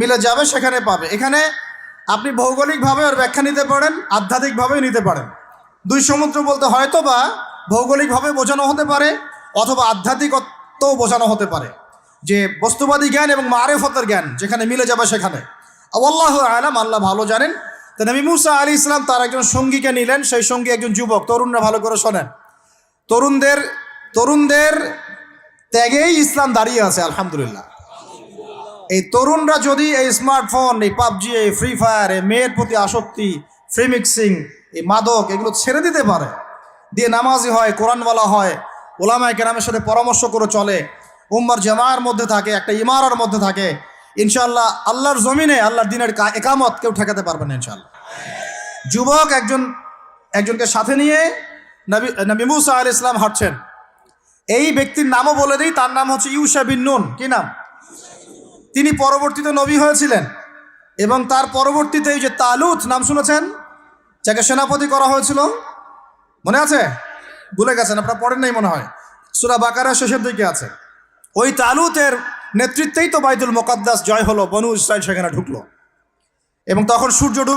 মিলে যাবে সেখানে পাবে। এখানে আপনি ভৌগোলিকভাবে ওর ব্যাখ্যা নিতে পারেন, আধ্যাত্মিকভাবেও নিতে পারেন। দুই সমুদ্র বলতে হয়তো বা ভৌগোলিকভাবে বোঝানো হতে পারে অথবা আধ্যাত্মিকত্বও বোঝানো হতে পারে, যে বস্তুবাদী জ্ঞান এবং মারেফতের জ্ঞান যেখানে মিলে যাবে সেখানে। আল্লাহু আ'লাম, আল্লাহ ভালো জানেন। তো নবী মুসা আলাইহিস সালাম তার একজন সঙ্গীকে নিলেন, সেই সঙ্গী একজন যুবক। তরুণরা ভালো করে শোনেন, তরুণদের ত্যাগেই ইসলাম দাঁড়িয়ে আছে আলহামদুলিল্লাহ। এই তরুণরা যদি এই স্মার্টফোন, এই পাবজি, এই ফ্রি ফায়ার, এই মেয়ের প্রতি আসক্তি, ফ্রি মিক্সিং, এই মাদক, এগুলো ছেড়ে দিতে পারে, দিয়ে নামাজি হয়, কোরআনওয়ালা হয়, ওলামায়ে কেরামের সাথে পরামর্শ করে চলে, উম্মার জামার মধ্যে থাকে, একটা ইমারার মধ্যে থাকে, ইনশাআল্লাহ আল্লাহর জমিনে আল্লাহর দিনের একামত কেউ ঠেকাতে পারবে না ইনশাআল্লাহ। যুবক একজনকে সাথে নিয়ে নবী মুসা আলাইহিস সালাম হাঁটছেন। এই ব্যক্তির নামও বলে দিই, তার নাম হচ্ছে ইউশা বিন নুন। কি নাম? তিনি পরবর্তীতে নবী হয়েছিলেন এবং তার পরবর্তীতে এই যে তালুত নাম শুনেছেন, যাকে সেনাপতি করা হয়েছিল, মনে আছে? ভুলে গেছেন, আপনারা পড়েন নাই মনে হয়, সূরা বাকারার শেষের দিকে আছে। ওই তালুতের নেতৃত্বেই তো বাইতুল মুকাদ্দাস জয় হলো, বনু ইসরাইল সেখানে ঢুকলো এবং তখন সূর্য ডুবে